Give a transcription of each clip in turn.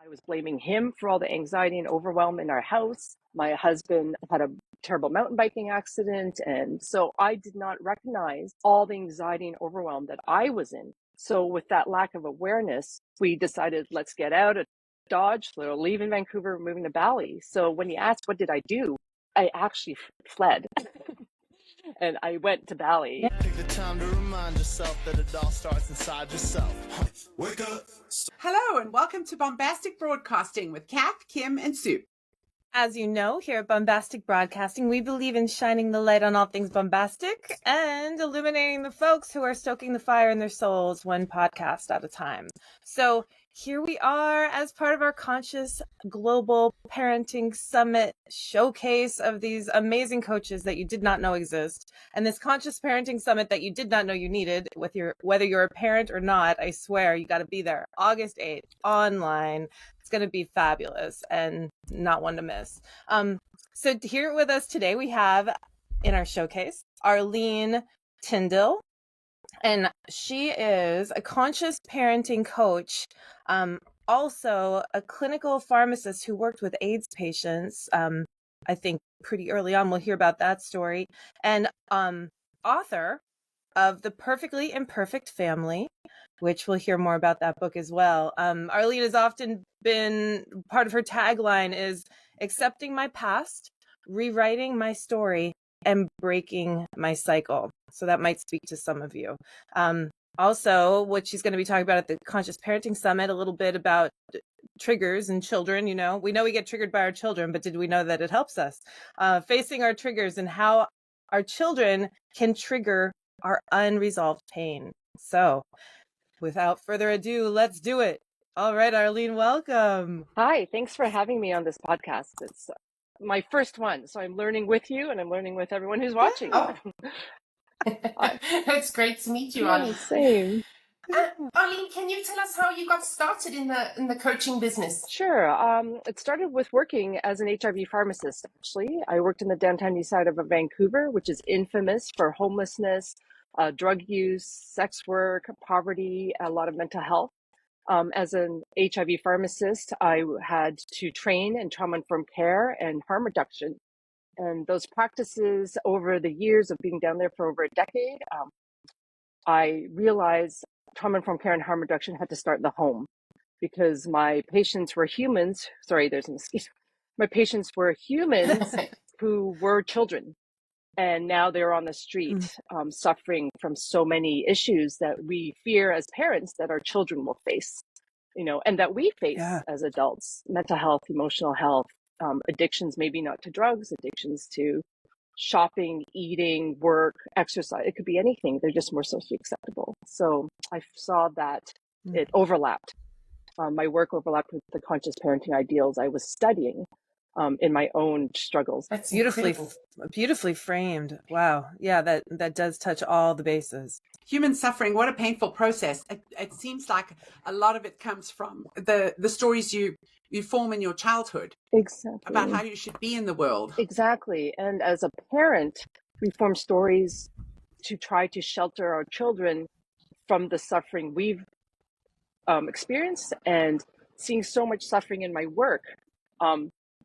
I was blaming him for all the anxiety and overwhelm in our house. My husband had a terrible mountain biking accident. And so I did not recognize all the anxiety and overwhelm that I was in. So with that lack of awareness, we decided, let's get out of Dodge, leave in Vancouver, moving to Bali. So when you asked, what did I do? I actually fled. And I went to Bali. Take the time to remind yourself that it all starts inside yourself. Wake up. Hello and welcome to Bombastik Broadcasting with Kath, Kim, and Sue. As you know, here at Bombastik Broadcasting, we believe in shining the light on all things bombastic and illuminating the folks who are stoking the fire in their souls one podcast at a time. So here we are as part of our Conscious Global Parenting Summit showcase of these amazing coaches that you did not know exist. And this Conscious Parenting Summit that you did not know you needed, whether you're a parent or not, I swear you got to be there. August 8th, online. It's going to be fabulous and not one to miss. So here with us today, we have in our showcase, Arleen Tyndall. And she is a conscious parenting coach, also a clinical pharmacist who worked with AIDS patients, I think pretty early on. We'll hear about that story. And author of The Perfectly Imperfect Family, which we'll hear more about that book as well. Arleen has often been, part of her tagline is accepting my past, rewriting my story, and breaking my cycle. So that might speak to some of you. Also, what she's going to be talking about at the Conscious Parenting Summit, a little bit about triggers and children. You know, we get triggered by our children, but did we know that it helps us? Facing our triggers and how our children can trigger our unresolved pain. So without further ado, let's do it. All right, Arleen, welcome. Hi, thanks for having me on this podcast. It's my first one, so I'm learning with you and I'm learning with everyone who's watching. Oh. It's great to meet you, Arleen. Same. Arleen, can you tell us how you got started in the coaching business? Sure. It started with working as an HIV pharmacist, actually. I worked in the downtown east side of Vancouver, which is infamous for homelessness, drug use, sex work, poverty, a lot of mental health. As an HIV pharmacist, I had to train in trauma-informed care and harm reduction. And those practices over the years of being down there for over a decade, I realized trauma-informed care and harm reduction had to start in the home because my patients were humans. Sorry, there's a mosquito. My patients were humans who were children. And now they're on the street suffering from so many issues that we fear as parents that our children will face, and that we face as adults: mental health, emotional health, addictions, maybe not to drugs, addictions to shopping, eating, work, exercise. It could be anything. They're just more socially acceptable. So I saw that it overlapped. My work overlapped with the conscious parenting ideals I was studying in my own struggles. That's beautifully framed. Wow. Yeah, that does touch all the bases. Human suffering, what a painful process. It seems like a lot of it comes from the stories you form in your childhood. Exactly. About how you should be in the world. Exactly. And as a parent, we form stories to try to shelter our children from the suffering we've experienced. And seeing so much suffering in my work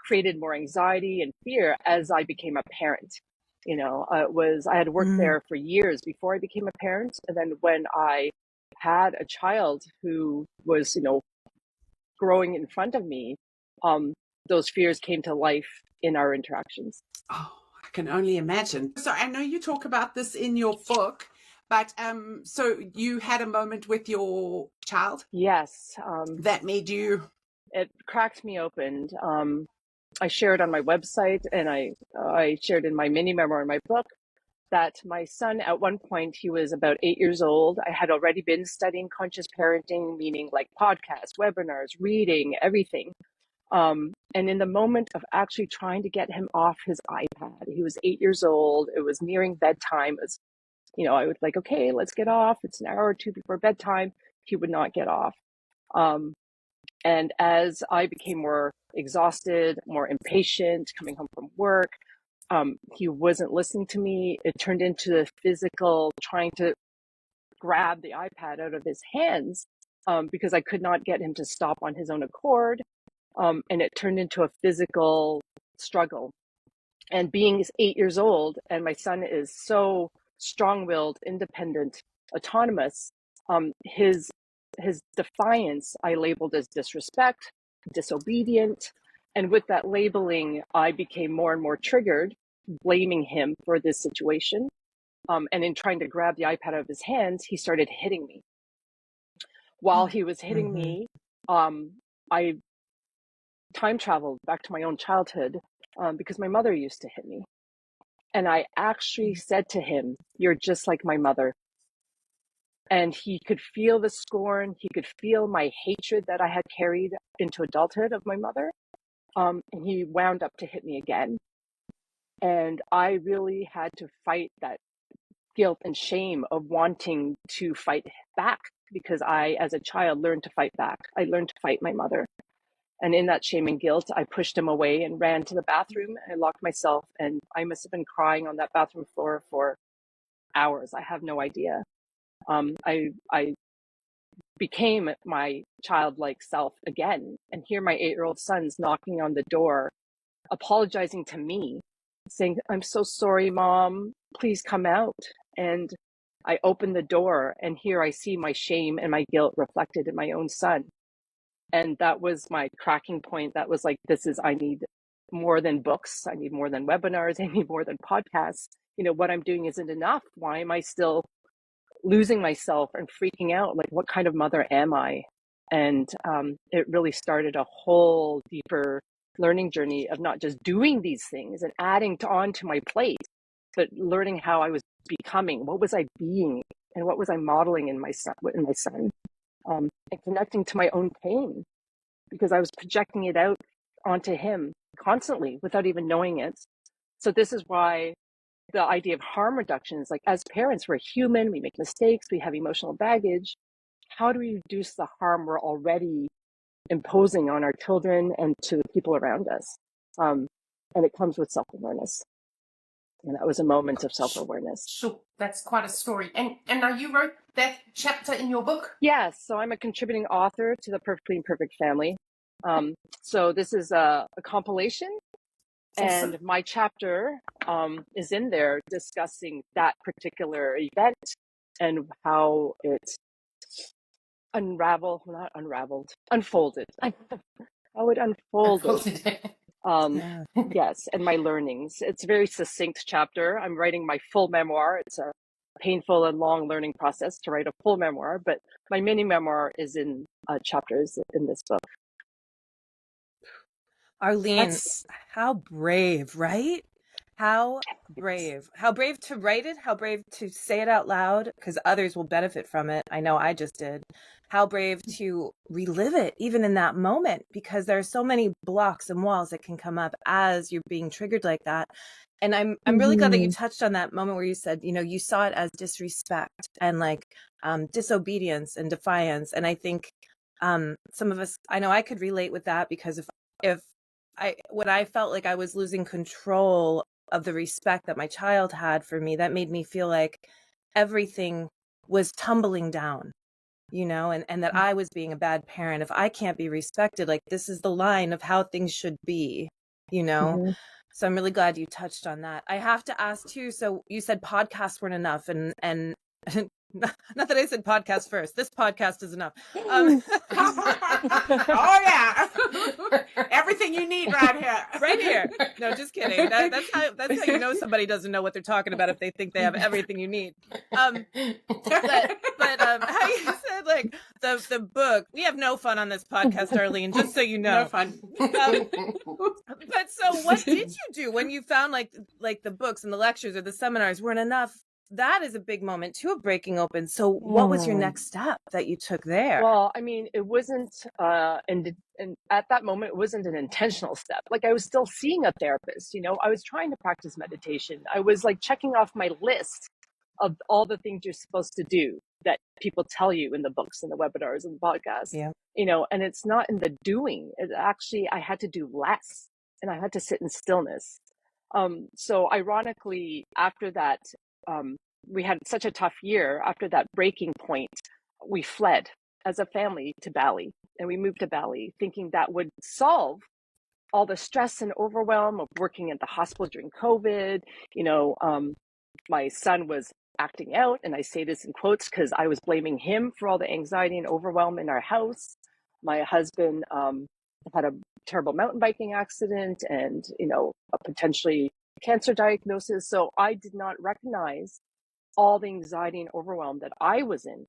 created more anxiety and fear as I became a parent. I had worked there for years before I became a parent. And then when I had a child who was, growing in front of me, those fears came to life in our interactions. Oh, I can only imagine. So I know you talk about this in your book, but so you had a moment with your child? Yes. That made you... It cracked me open. I shared on my website and I shared in my mini memoir in my book that my son, at one point, he was about 8 years old. I had already been studying conscious parenting, meaning like podcasts, webinars, reading, everything. And in the moment of actually trying to get him off his iPad, he was 8 years old. It was nearing bedtime. It was, I was like, okay, let's get off. It's an hour or two before bedtime. He would not get off. And as I became more exhausted, more impatient, coming home from work, he wasn't listening to me. It turned into the physical trying to grab the iPad out of his hands because I could not get him to stop on his own accord. and it turned into a physical struggle. And being 8 years old, and my son is so strong-willed, independent, autonomous, his defiance I labeled as disrespect, disobedient, and with that labeling, I became more and more triggered, blaming him for this situation. And in trying to grab the iPad out of his hands, he started hitting me. While he was hitting me, I time traveled back to my own childhood because my mother used to hit me. And I actually said to him, "You're just like my mother." And he could feel the scorn. He could feel my hatred that I had carried into adulthood of my mother. And he wound up to hit me again. And I really had to fight that guilt and shame of wanting to fight back, because I, as a child, learned to fight back. I learned to fight my mother. And in that shame and guilt, I pushed him away and ran to the bathroom. I locked myself, and I must have been crying on that bathroom floor for hours. I have no idea. I became my childlike self again. And here my 8-year-old son's knocking on the door, apologizing to me, saying, "I'm so sorry, Mom, please come out." And I open the door, and here I see my shame and my guilt reflected in my own son. And that was my cracking point. That was like, I need more than books. I need more than webinars. I need more than podcasts. What I'm doing isn't enough. Why am I still losing myself and freaking out? Like, what kind of mother am I? And it really started a whole deeper learning journey of not just doing these things and adding on to my plate, but learning how I was becoming. What was I being, and what was I modeling in my son? And connecting to my own pain, because I was projecting it out onto him constantly without even knowing it. So this is why the idea of harm reduction is like, as parents, we're human, we make mistakes, we have emotional baggage. How do we reduce the harm we're already imposing on our children and to the people around us? And it comes with self-awareness. And that was a moment of self-awareness. Sure, that's quite a story. And now you wrote that chapter in your book? Yes, so I'm a contributing author to the Perfectly Imperfect Family. So this is a compilation, and my chapter is in there discussing that particular event and how it unfolded. How it unfolded. Yes, and my learnings. It's a very succinct chapter. I'm writing my full memoir. It's a painful and long learning process to write a full memoir, but my mini memoir is in chapters in this book. Arleen, how brave, right? How brave. How brave to write it, how brave to say it out loud, because others will benefit from it. I know I just did. How brave to relive it, even in that moment, because there are so many blocks and walls that can come up as you're being triggered like that. And I'm really glad that you touched on that moment where you said, you saw it as disrespect and like disobedience and defiance. And I think some of us, I know I could relate with that, because when I felt like I was losing control of the respect that my child had for me, that made me feel like everything was tumbling down, and that I was being a bad parent. If I can't be respected, like, this is the line of how things should be, So I'm really glad you touched on that. I have to ask too, so you said podcasts weren't enough, and not that I said podcast first. This podcast is enough. Oh yeah, everything you need right here. No, just kidding. That's how you know somebody doesn't know what they're talking about if they think they have everything you need. But how you said like the book. We have no fun on this podcast, Arleen. Just so you know, no fun. But so, what did you do when you found like the books and the lectures or the seminars weren't enough? That is a big moment too of breaking open. So what was your next step that you took there? Well, I mean, it wasn't, and at that moment, it wasn't an intentional step. Like, I was still seeing a therapist, I was trying to practice meditation. I was like checking off my list of all the things you're supposed to do that people tell you in the books and the webinars and the podcasts, and it's not in the doing. It actually, I had to do less, and I had to sit in stillness. So ironically, after that, we had such a tough year. After that breaking point, we fled as a family to Bali. and we moved to Bali thinking that would solve all the stress and overwhelm of working at the hospital during COVID. My son was acting out, and I say this in quotes because I was blaming him for all the anxiety and overwhelm in our house. My husband had a terrible mountain biking accident and, a potentially cancer diagnosis. So I did not recognize all the anxiety and overwhelm that I was in.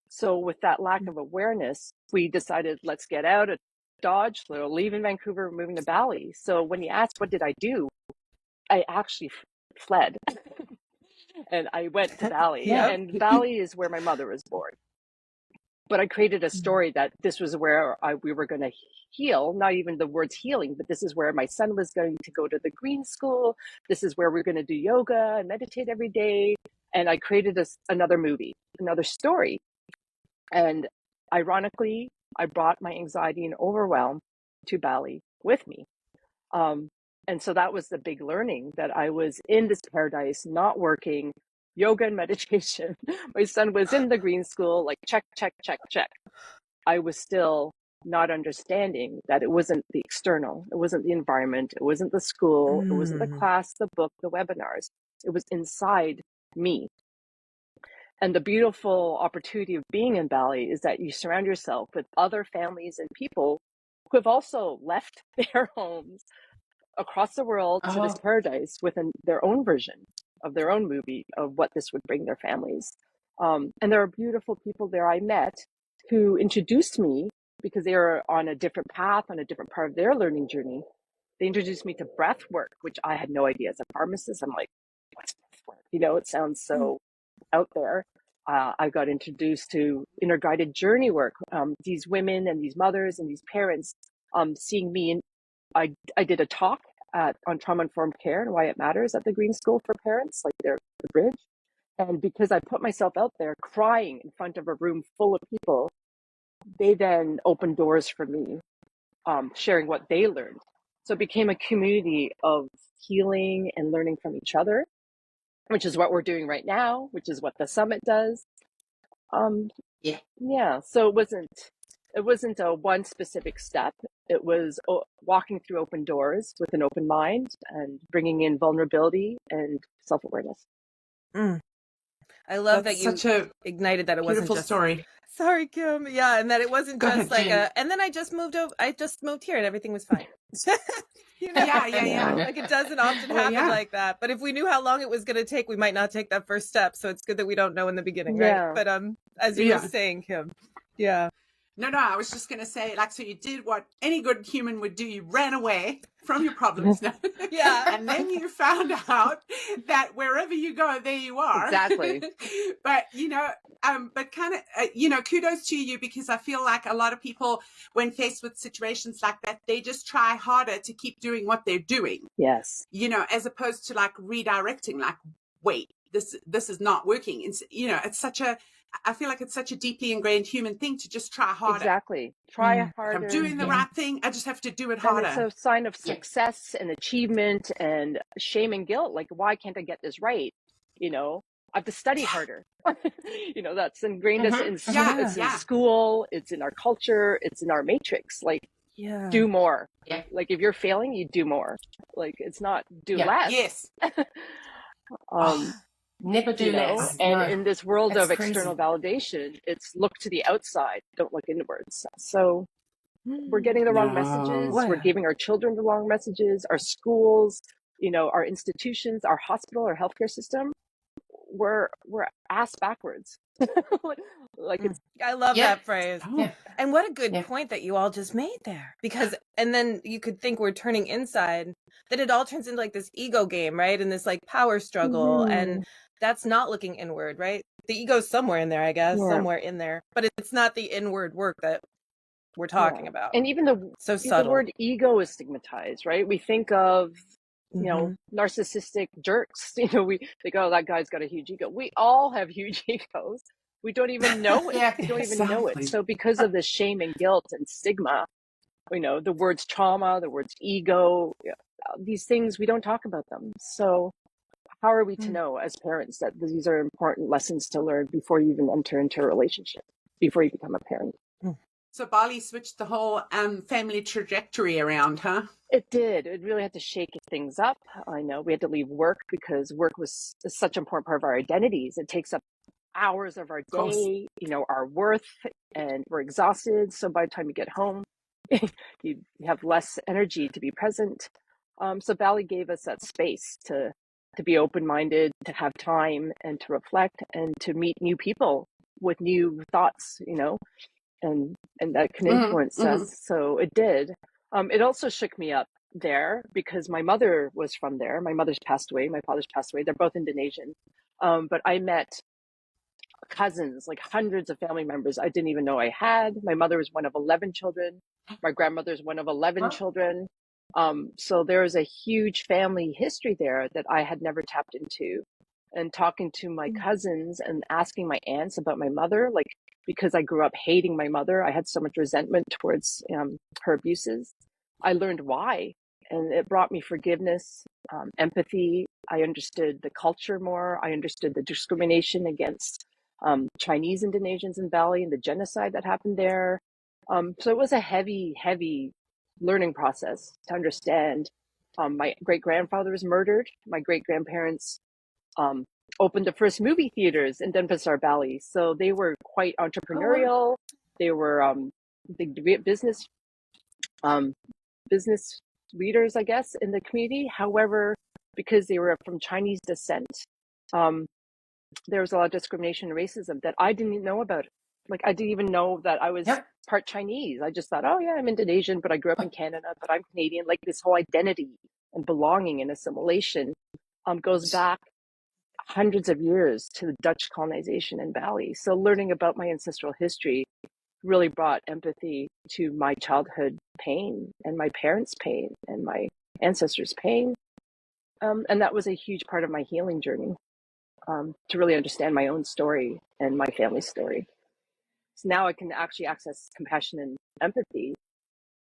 So with that lack of awareness, we decided, let's get out of Dodge, leaving Vancouver, moving to Bali. So when you asked, what did I do? I actually fled. And I went to Bali. Yeah. And Bali is where my mother was born. But I created a story that this was where we were going to heal, not even the words healing, but this is where my son was going to go to the green school. This is where we're going to do yoga and meditate every day. And I created another movie, another story. And ironically, I brought my anxiety and overwhelm to Bali with me. And so that was the big learning, that I was in this paradise, not working, yoga and meditation. My son was in the green school, like check, check, check, check. I was still not understanding that it wasn't the external, it wasn't the environment, it wasn't the school, it wasn't the class, the book, the webinars. It was inside me. And the beautiful opportunity of being in Bali is that you surround yourself with other families and people who have also left their homes across the world to this paradise with their own version of their own movie of what this would bring their families. And there are beautiful people there I met who introduced me, because they are on a different path, on a different part of their learning journey. They introduced me to breath work, which I had no idea as a pharmacist. I'm like, what's breath work? It sounds so out there. I got introduced to inner guided journey work. These women and these mothers and these parents seeing me. I did a talk on trauma-informed care and why it matters at the Green School for parents, like the bridge. And because I put myself out there crying in front of a room full of people, they then opened doors for me, sharing what they learned. So it became a community of healing and learning from each other, which is what we're doing right now, which is what the summit does. So it wasn't a one specific step. It was walking through open doors with an open mind and bringing in vulnerability and self-awareness. I love That's that you such a ignited that it wasn't beautiful just story. Sorry, Kim. Yeah, and that it wasn't Go just ahead, like Jen. and then I just moved here and everything was fine. Yeah. Like it doesn't often happen like that. But if we knew how long it was going to take, we might not take that first step. So it's good that we don't know in the beginning, right? But as you were saying, Kim. Yeah. No, I was just going to say, so you did what any good human would do. You ran away from your problems. And then you found out that wherever you go, there you are. Exactly. But, but kind of, kudos to you, because I feel like a lot of people, when faced with situations like that, they just try harder to keep doing what they're doing. Yes. As opposed to redirecting, wait, this is not working. I feel like it's such a deeply ingrained human thing to just try harder. Exactly. Try harder. I'm doing the right thing. I just have to do it harder. And it's a sign of success and achievement and shame and guilt. Like, why can't I get this right? I have to study harder. That's ingrained us in school. It's in school. It's in our culture. It's in our matrix. Do more. Like, if you're failing, you do more. Like, it's not do less. Yes. Never do less. And in this world of external validation, it's look to the outside, don't look inwards. So we're getting the wrong messages. We're giving our children the wrong messages. Our schools, our institutions, our hospital, our healthcare system, we're ass backwards. I love that phrase. And what a good point that you all just made there. Because, and then you could think we're turning inside, that it all turns into this ego game, right? And this power struggle. And that's not looking inward, right? The ego's somewhere in there, I guess, somewhere in there. But it's not the inward work that we're talking about. And even the word ego is stigmatized, right? We think of, narcissistic jerks. They go, that guy's got a huge ego. We all have huge egos. We don't even know it. We don't even know it. So because of the shame and guilt and stigma, the words trauma, the words ego, these things, we don't talk about them. So how are we to know as parents that these are important lessons to learn before you even enter into a relationship, before you become a parent? So Bali switched the whole family trajectory around, huh? It did. It really had to shake things up. I know we had to leave work because work was such an important part of our identities. It takes up hours of our Of course. day, our worth, and we're exhausted. So by the time you get home, you have less energy to be present. So Bali gave us that space to be open-minded, to have time and to reflect and to meet new people with new thoughts, and that can influence us. So it did. It also shook me up there because my mother was from there. My mother's passed away. My father's passed away. They're both Indonesian. But I met cousins, like hundreds of family members I didn't even know I had. My mother was one of 11 children. My grandmother's one of 11 children. So there's a huge family history there that I had never tapped into. And talking to my cousins and asking my aunts about my mother, like, because I grew up hating my mother, I had so much resentment towards her abuses. I learned why, and it brought me forgiveness, empathy. I understood the culture more. I understood the discrimination against Chinese Indonesians in Bali and the genocide that happened there. So it was a heavy, heavy learning process to understand. My great-grandfather was murdered. My great-grandparents opened the first movie theaters in Denpasar, Bali. So they were quite entrepreneurial. They were big business leaders, I guess, in the community. However, because they were from Chinese descent, there was a lot of discrimination and racism that I didn't know about. Like, I didn't even know that I was part Chinese. I just thought, oh yeah, I'm Indonesian, but I grew up in Canada, but I'm Canadian. Like, this whole identity and belonging and assimilation goes back hundreds of years to the Dutch colonization in Bali. So learning about my ancestral history really brought empathy to my childhood pain and my parents' pain and my ancestors' pain. And that was a huge part of my healing journey, to really understand my own story and my family's story. So now I can actually access compassion and empathy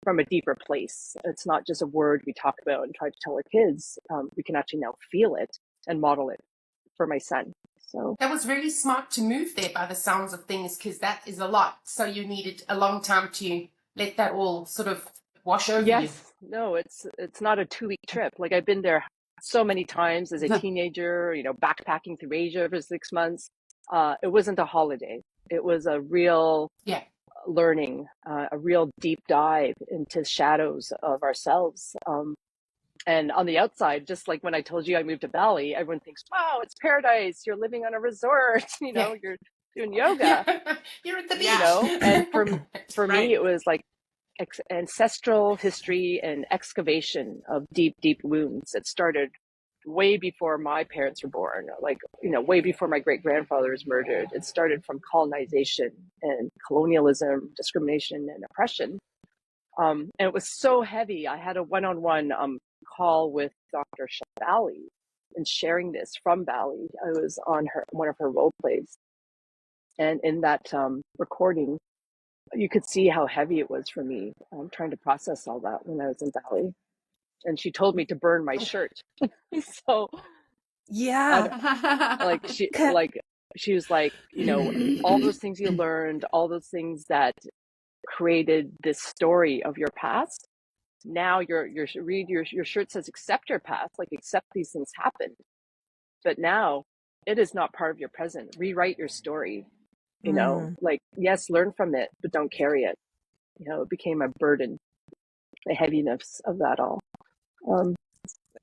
from a deeper place. It's not just a word we talk about and try to tell our kids. We can actually now feel it and model it for my son. So That was really smart to move there by the sounds of things, because that is a lot. So you needed a long time to let that all sort of wash over you. No, it's not a 2-week trip. Like, I've been there so many times as a teenager, backpacking through Asia for 6 months. It wasn't a holiday. It was a real learning, a real deep dive into shadows of ourselves. And on the outside, just like when I told you I moved to Bali, everyone thinks, wow, it's paradise. You're living on a resort, you're doing yoga. You're at the beach. And for me, it was like ancestral history and excavation of deep, deep wounds. It started way before my parents were born, like, way before my great-grandfather was murdered. It started from colonization and colonialism, discrimination and oppression. And it was so heavy. I had a one-on-one call with Dr. Shefali and sharing this from Bali. I was on one of her role plays. And in that recording, you could see how heavy it was for me, trying to process all that when I was in Bali. And she told me to burn my shirt. So she was like, all those things you learned, all those things that created this story of your past. Now your shirt says accept your past, like accept these things happened. But now it is not part of your present. Rewrite your story. Like, yes, learn from it, but don't carry it. It became a burden, the heaviness of that all.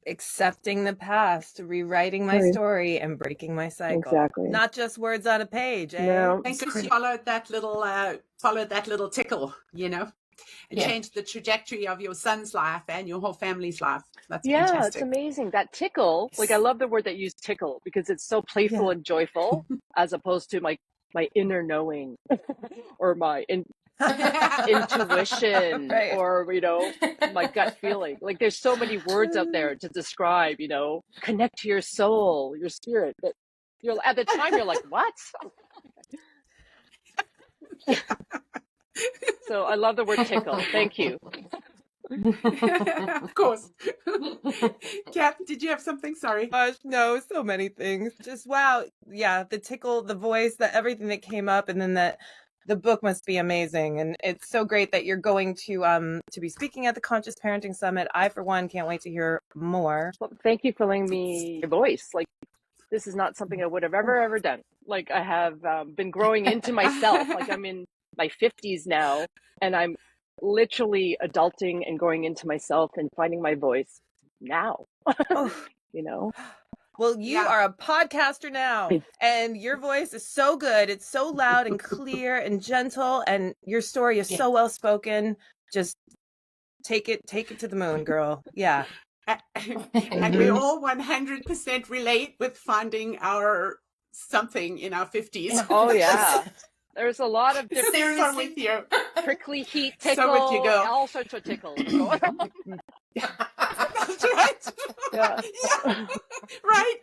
Accepting the past, rewriting my story, and breaking my cycle. Exactly. Not just words on a page. No. And just followed that little tickle, and changed the trajectory of your son's life and your whole family's life. That's fantastic. It's amazing. That tickle, like, I love the word that you use, tickle, because it's so playful and joyful, as opposed to my inner knowing or my intuition, or my gut feeling. Like, there's so many words out there to describe, connect to your soul, your spirit, that you're at the time you're like, what? So I love the word tickle. Thank you. Of course. Kat, did you have something? Sorry. Gosh, no, so many things. Just wow. Yeah, the tickle, the voice, everything that came up, and then that the book must be amazing. And it's so great that you're going to be speaking at the Conscious Parenting Summit. I, for one, can't wait to hear more. Well, thank you for letting me voice. Like, this is not something I would have ever done. Like, I have been growing into myself. Like, I'm in my 50s now, and I'm literally adulting and going into myself and finding my voice now. You know? Well, you are a podcaster now, and your voice is so good. It's so loud and clear and gentle, and your story is so well spoken. Just take it to the moon, girl. Yeah. And we all 100% relate with finding our something in our 50s. Oh, yeah. There's a lot of different So with you. prickly heat tickle, So with you go. all sorts of tickles going on. That's right. Yeah. Right.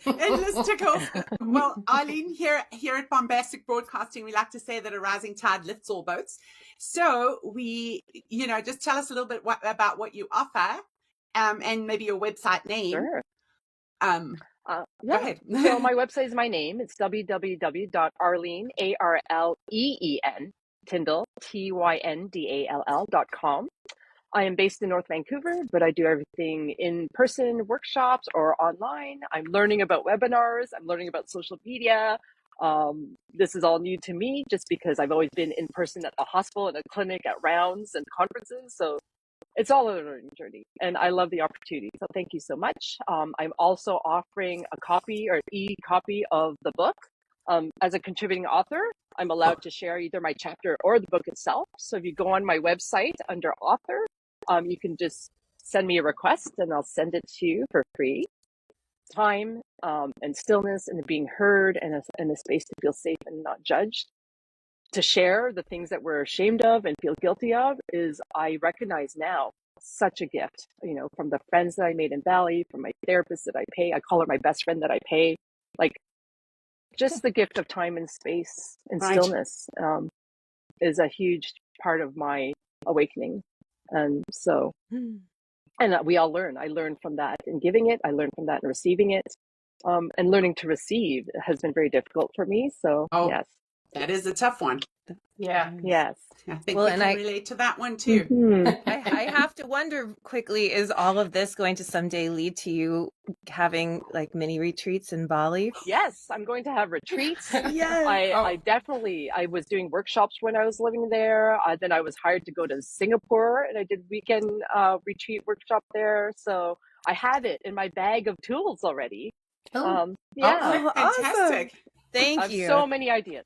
Endless tickles. Well, Arleen, here at Bombastic Broadcasting, we like to say that a rising tide lifts all boats. So we, just tell us a little bit about what you offer, and maybe your website name. Sure. Go Yeah. ahead. So my website is my name. It's www.arleen, ARLEEN, Tyndall, TYNDALL.com. I am based in North Vancouver, but I do everything in person, workshops, or online. I'm learning about webinars. I'm learning about social media. This is all new to me just because I've always been in person at the hospital, at a clinic, at rounds and conferences. So it's all a learning journey, and I love the opportunity. So thank you so much. I'm also offering a copy or e-copy of the book. As a contributing author, I'm allowed to share either my chapter or the book itself. So if you go on my website under author, you can just send me a request and I'll send it to you for free. Time and stillness and being heard and a space to feel safe and not judged. To share the things that we're ashamed of and feel guilty of is, I recognize now, such a gift, from the friends that I made in Bali, from my therapist that I pay. I call her my best friend that I pay. Like, just the gift of time and space and stillness is a huge part of my awakening. And so, and we all learn. I learned from that in giving it. I learned from that in receiving it. And learning to receive has been very difficult for me. So, yes. That is a tough one. Yeah. Yes. I think we can relate to that one too. I have to wonder quickly, is all of this going to someday lead to you having like mini retreats in Bali? Yes, I'm going to have retreats. Yes. I was doing workshops when I was living there. Then I was hired to go to Singapore and I did weekend retreat workshop there. So I have it in my bag of tools already. Fantastic. Awesome. Thank you. So many ideas.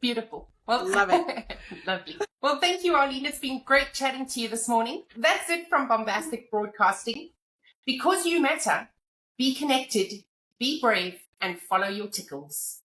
Beautiful. Well, love it. Lovely. Well, thank you, Arleen. It's been great chatting to you this morning. That's it from Bombastic Broadcasting. Because you matter, be connected, be brave, and follow your tickles.